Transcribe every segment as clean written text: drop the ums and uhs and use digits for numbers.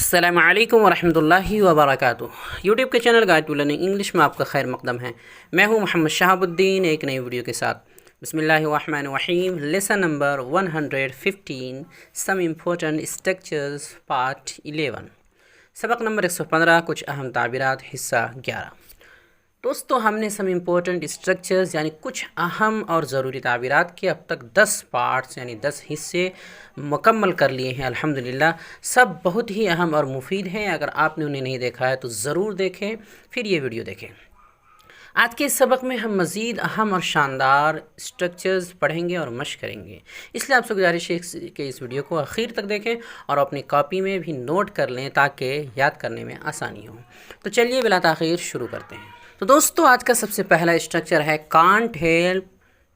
अस्सलाम वालेकुम वरहमतुल्लाहि वबरकातुह। यूट्यूब के channel guide to learning English में आपका खैर मकदम है। मैं हूं मोहम्मद शहाबुद्दीन एक नई वीडियो के साथ। बिस्मिल्लाहिर्रहमानिर्रहीम। Lesson number 115 some important structures part 11। सबक नंबर 115 कुछ अहम ताबीरात हिस्सा 11। दोस्तों हमने सम इम्पोर्टेंट स्ट्रक्चर्स यानी कुछ अहम और ज़रूरी ताबीरात के अब तक 10 पार्ट्स यानी 10 हिस्से मुकम्मल कर लिए हैं अल्हम्दुलिल्लाह। सब बहुत ही अहम और मुफीद हैं। अगर आपने उन्हें नहीं देखा है तो ज़रूर देखें, फिर ये वीडियो देखें। आज के इस सबक में हम मज़ीद अहम और शानदार स्ट्रक्चर्स पढ़ेंगे और मश्क करेंगे, इसलिए आपसे गुजारिश है कि इस वीडियो को आखिर तक देखें और अपनी कॉपी में भी नोट कर लें ताकि याद करने में आसानी हो। तो चलिए बिला ताख़ीर शुरू करते हैं। तो दोस्तों आज का सबसे पहला स्ट्रक्चर है कांट हेल्प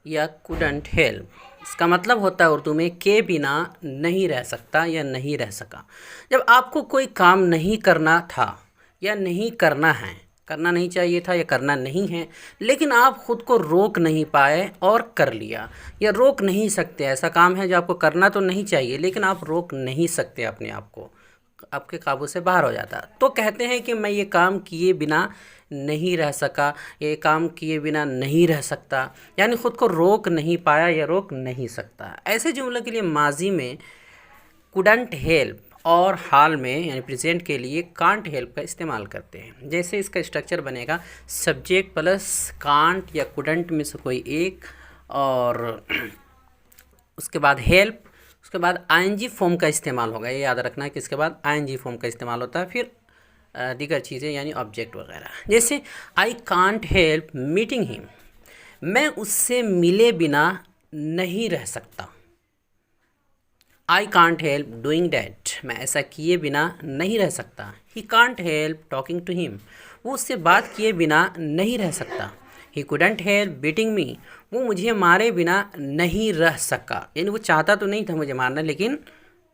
या कुडंट हेल्प। इसका मतलब होता है उर्दू में के बिना नहीं रह सकता या नहीं रह सका। जब आपको कोई काम नहीं करना था या नहीं करना है, करना नहीं चाहिए था या करना नहीं है, लेकिन आप ख़ुद को रोक नहीं पाए और कर लिया, या रोक नहीं सकते। ऐसा काम है जो आपको करना तो नहीं चाहिए लेकिन आप रोक नहीं सकते अपने आप को, आपके काबू से बाहर हो जाता, तो कहते हैं कि मैं ये काम किए बिना नहीं रह सका, ये काम किए बिना नहीं रह सकता, यानी ख़ुद को रोक नहीं पाया या रोक नहीं सकता। ऐसे जुमलों के लिए माजी में कुडंट हेल्प और हाल में यानी प्रेजेंट के लिए कांट हेल्प का इस्तेमाल करते हैं। जैसे इसका स्ट्रक्चर बनेगा सब्जेक्ट प्लस कांट या कुडंट में से कोई एक, और उसके बाद हेल्प, उसके बाद आईएनजी फॉर्म का इस्तेमाल होगा। ये याद रखना है कि इसके बाद आईएनजी फॉर्म का इस्तेमाल होता है, फिर दीगर चीज़ें यानी ऑब्जेक्ट वगैरह। जैसे I can't help meeting him, मैं उससे मिले बिना नहीं रह सकता। I can't help doing that, मैं ऐसा किए बिना नहीं रह सकता। He can't help talking to him, वो उससे बात किए बिना नहीं रह सकता। ही कुडंट हेल्प बीटिंग मी, वो मुझे मारे बिना नहीं रह सका, यानी वो चाहता तो नहीं था मुझे मारना लेकिन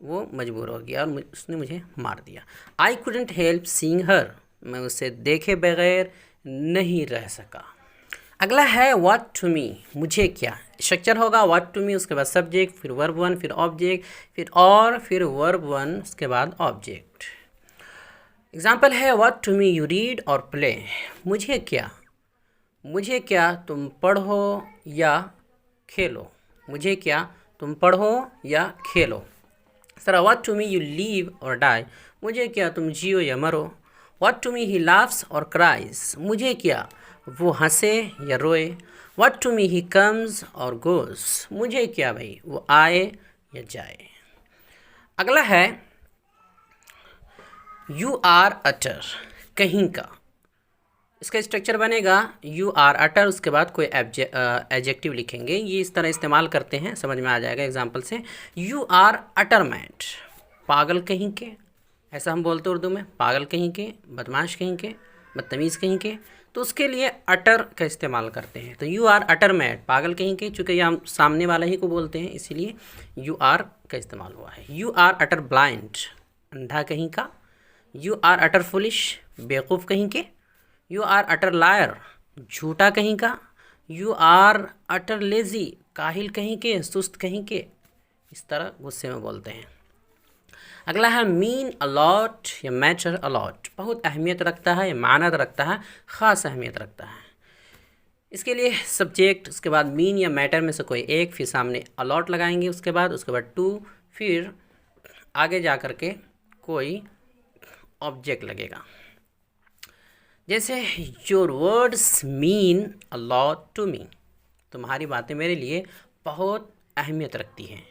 वो मजबूर हो गया और उसने मुझे मार दिया। आई कुडंट हेल्प सीइंग हर, मैं उसे देखे बगैर नहीं रह सका। अगला है व्हाट टू मी, मुझे क्या। स्ट्रक्चर होगा व्हाट टू मी, उसके बाद सब्जेक्ट, फिर वर्ब वन, फिर ऑब्जेक्ट, फिर वर्ब वन, उसके बाद ऑब्जेक्ट। एग्जाम्पल है what to me you read or play, मुझे क्या, मुझे क्या तुम पढ़ो या खेलो, मुझे क्या तुम पढ़ो या खेलो। Sir what to me you live or die, मुझे क्या तुम जियो या मरो। What to me he laughs or cries, मुझे क्या वो हंसे या रोए। What to me he comes or goes, मुझे क्या भाई वो आए या जाए। अगला है यू आर अटर, कहीं का। इसका स्ट्रक्चर बनेगा यू आर अटर, उसके बाद कोई एडजेक्टिव लिखेंगे। ये इस तरह इस्तेमाल करते हैं, समझ में आ जाएगा एग्जांपल से। यू आर अटर मैट, पागल कहीं के, ऐसा हम बोलते हैं उर्दू में, पागल कहीं के, बदमाश कहीं के, बदतमीज़ कहीं के, तो उसके लिए अटर का इस्तेमाल करते हैं। तो यू आर अटर मैट, पागल कहीं के, चूँकि ये हम सामने वाला ही को बोलते हैं इसीलिए यू आर का इस्तेमाल हुआ है। यू आर अटर ब्लाइंड, अंधा कहीं का। यू आर अटर फुलिश, बेवकूफ़ कहीं के। यू आर अटर लायर, झूठा कहीं का। यू आर अटर लेज़ी, काहिल कहीं के, सुस्त कहीं के। इस तरह गुस्से में बोलते हैं। अगला है मीन अलॉट या मैटर अलॉट, बहुत अहमियत रखता है, माना रखता है, ख़ास अहमियत रखता है। इसके लिए सब्जेक्ट, उसके बाद मीन या मैटर में से कोई एक, फिर सामने अलॉट लगाएंगे, उसके बाद टू, फिर आगे जा कर के कोई ऑब्जेक्ट लगेगा। जैसे your words mean a lot to me, तुम्हारी बातें मेरे लिए बहुत अहमियत रखती हैं।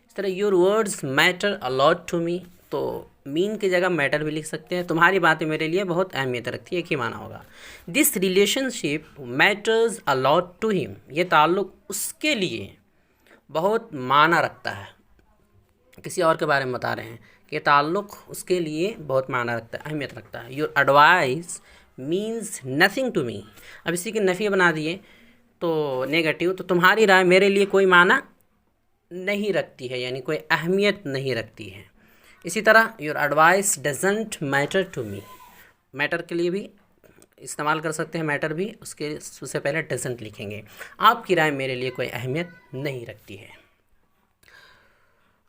इस तरह your words matter a lot to me, तो मीन की जगह मैटर भी लिख सकते हैं। तुम्हारी बातें मेरे लिए बहुत अहमियत रखती है, एक ही माना होगा। This relationship matters a lot to him, ये ताल्लुक़ उसके लिए बहुत माना रखता है। किसी और के बारे में बता रहे हैं कि ताल्लुक़ उसके लिए बहुत माना रखता है, अहमियत रखता है। Your advice means nothing to me, अब इसी की नफ़ी बना दिए तो नेगेटिव, तो तुम्हारी राय मेरे लिए कोई माना नहीं रखती है, यानी कोई अहमियत नहीं रखती है। इसी तरह your advice doesn't matter to me, matter के लिए भी इस्तेमाल कर सकते हैं, मैटर भी, उससे पहले डजंट लिखेंगे। आपकी राय मेरे लिए कोई अहमियत नहीं रखती है।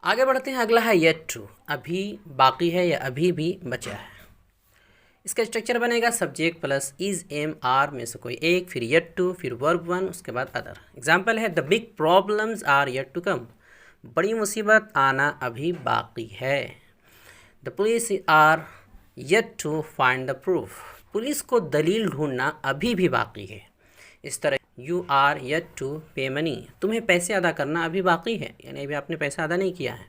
आगे बढ़ते हैं, अगला है येट टू, अभी बाकी है या अभी भी बचा है। इसका स्ट्रक्चर बनेगा subject plus is am are में से कोई एक, फिर येट टू, फिर वर्ब वन, उसके बाद अदर। एग्जाम्पल है the big problems are yet to come, बड़ी मुसीबत आना अभी बाकी है। The police are yet to find the proof, पुलिस को दलील ढूंढना अभी भी बाकी है। इस तरह you are yet to pay money, तुम्हें पैसे अदा करना अभी बाकी है, यानी अभी आपने पैसा अदा नहीं किया है।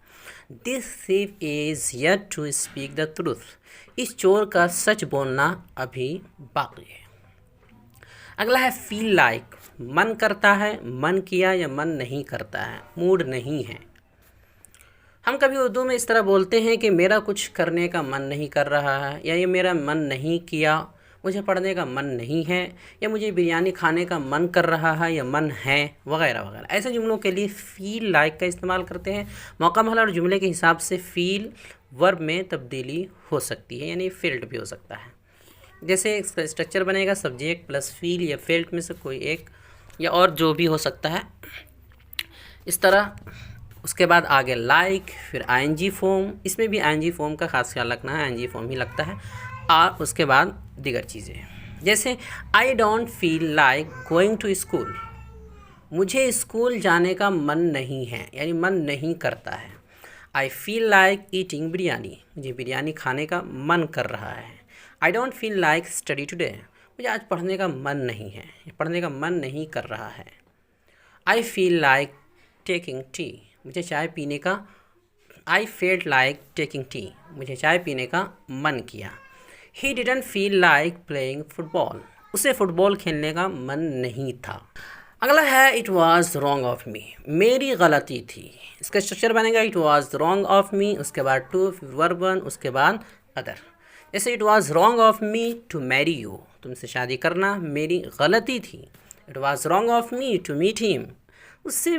This thief is yet to speak the truth, इस चोर का सच बोलना अभी बाकी है। अगला है फील लाइक, मन करता है, मन किया या मन नहीं करता है, मूड नहीं है। हम कभी उर्दू में इस तरह बोलते हैं कि मेरा कुछ करने का मन नहीं कर रहा है, या ये मेरा मन नहीं किया, मुझे पढ़ने का मन नहीं है, या मुझे बिरयानी खाने का मन कर रहा है या मन है, वगैरह वगैरह। ऐसे जुमलों के लिए फ़ील लाइक का इस्तेमाल करते हैं। मौका महल और जुमले के हिसाब से फ़ील वर्ब में तब्दीली हो सकती है, यानी फेल्ट भी हो सकता है। जैसे इसका स्ट्रक्चर बनेगा सब्जेक्ट प्लस फ़ील या फेल्ट में से कोई एक, या और जो भी हो सकता है इस तरह। उसके बाद आगे लाइक, फिर आईएनजी फॉर्म, इसमें भी आईएनजी फॉर्म का खास ख्याल रखना है, आईएनजी फॉर्म ही लगता है। और उसके बाद दीगर चीज़ें, जैसे I don't feel like going to school, मुझे स्कूल जाने का मन नहीं है, यानी मन नहीं करता है। I feel like eating biryani, मुझे बिरयानी खाने का मन कर रहा है। आई don't feel like study today, मुझे आज पढ़ने का मन नहीं है, पढ़ने का मन नहीं कर रहा है। I feel like taking tea, मुझे चाय पीने का, I felt like taking tea, मुझे चाय पीने का मन किया। He didn't feel like playing football, उसे फुटबॉल खेलने का मन नहीं था। अगला है इट वाज रॉन्ग ऑफ मी, मेरी गलती थी। इसका स्ट्रक्चर बनेगा इट वाज रॉन्ग ऑफ मी, उसके बाद टू, फिर वर्ब वन, उसके बाद अदर। जैसे it was wrong of me to marry you, तुमसे शादी करना मेरी गलती थी। It was wrong of me to meet him, उससे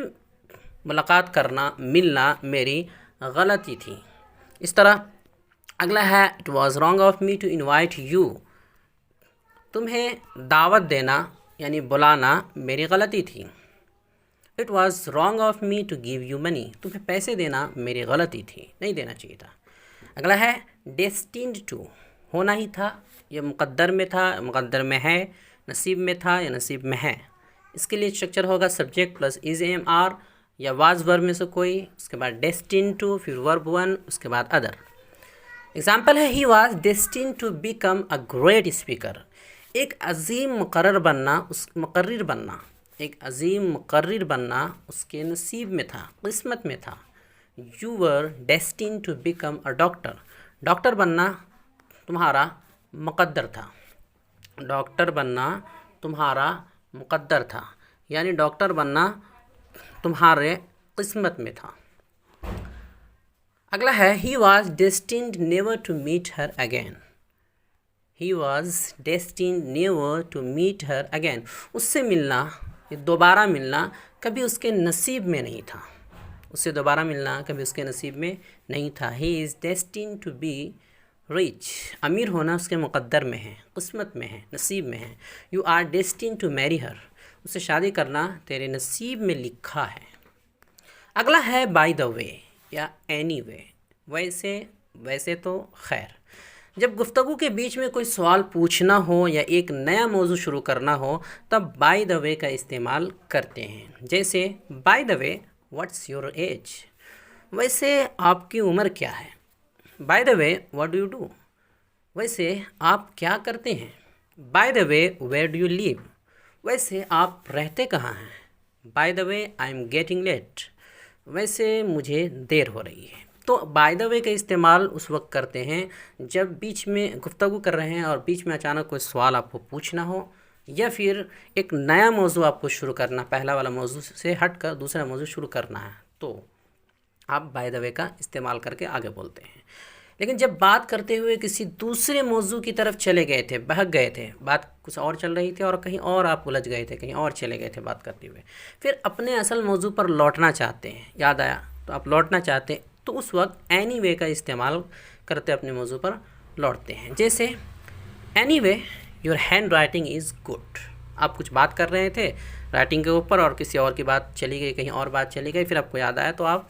मुलाकात करना, मिलना मेरी गलती थी। इस तरह अगला है it was wrong of me to invite you, तुम्हें दावत देना यानी बुलाना मेरी गलती थी। It was wrong of me to give you money, तुम्हें पैसे देना मेरी गलती थी, नहीं देना चाहिए था। अगला है डेस्टिन्ड टू, होना ही था, यह मुक़द्दर में था, मुक़द्दर में है, नसीब में था या नसीब में है। इसके लिए स्ट्रक्चर होगा subject plus is am are या वाज वर्ब में से कोई, उसके बाद डेस्टिन्ड टू, फिर वर्ब वन, उसके बाद अदर। एग्जाम्पल है he was destined to become a great speaker, एक अजीम मुकर्रर बनना, उस मुकर्रिर बनना, एक अजीम मुकर्रिर बनना उसके नसीब में था, किस्मत में था। You were destined to become a doctor, doctor बनना तुम्हारा मुकद्दर था, डॉक्टर बनना तुम्हारा मुकद्दर था, यानी डॉक्टर बनना तुम्हारे किस्मत में था। अगला है he was destined never to meet her again, he was destined never to meet her again, उससे मिलना, दोबारा मिलना कभी उसके नसीब में नहीं था, उससे दोबारा मिलना कभी उसके नसीब में नहीं था। He is destined to be rich, अमीर होना उसके मुकद्दर में है, किस्मत में है, नसीब में है। You are destined to marry her, उससे शादी करना तेरे नसीब में लिखा है। अगला है बाय द वे या एनी वे, वैसे, वैसे तो खैर। जब गुफ्तगू के बीच में कोई सवाल पूछना हो या एक नया मौजू शुरू करना हो तब बाय द वे का इस्तेमाल करते हैं। जैसे by the way what's your age, वैसे आपकी उम्र क्या है। By the way what do you do, वैसे आप क्या करते हैं। By the way where do you live, वैसे आप रहते कहाँ हैं। By the way I am getting late, वैसे मुझे देर हो रही है। तो बाय द वे का इस्तेमाल उस वक्त करते हैं जब बीच में गुफ्तगू कर रहे हैं और बीच में अचानक कोई सवाल आपको पूछना हो या फिर एक नया मौजू आपको शुरू करना, पहला वाला मौजू से हट कर दूसरा मौजू शुरू करना है, तो आप बाय द वे का इस्तेमाल करके आगे बोलते हैं। लेकिन जब बात करते हुए किसी दूसरे मौजू की तरफ चले गए थे, बहक गए थे, बात कुछ और चल रही थी और कहीं और आप उलझ गए थे, कहीं और चले गए थे बात करते हुए, फिर अपने असल मौजू पर लौटना चाहते हैं, याद आया तो आप लौटना चाहते हैं, तो उस वक्त एनी वे का इस्तेमाल करते अपने मौजू पर लौटते हैं। जैसे any way your hand writing is good, आप कुछ बात कर रहे थे राइटिंग के ऊपर और किसी और की बात चली गई, कहीं और बात चली गई, फिर आपको याद आया तो आप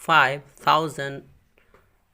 5000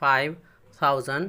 5000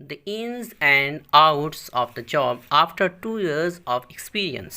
the ins and outs of the job after 2 years of experience،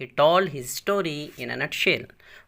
He told his story in a nutshell،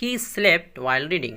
He slept while reading.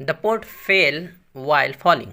The pot fell while falling.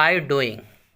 by doing،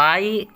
by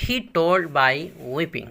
he told by weeping،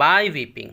by weeping،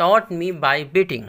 taught me by beating،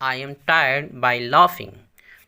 I am tired by laughing،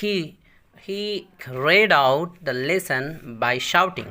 He read out the lesson by shouting،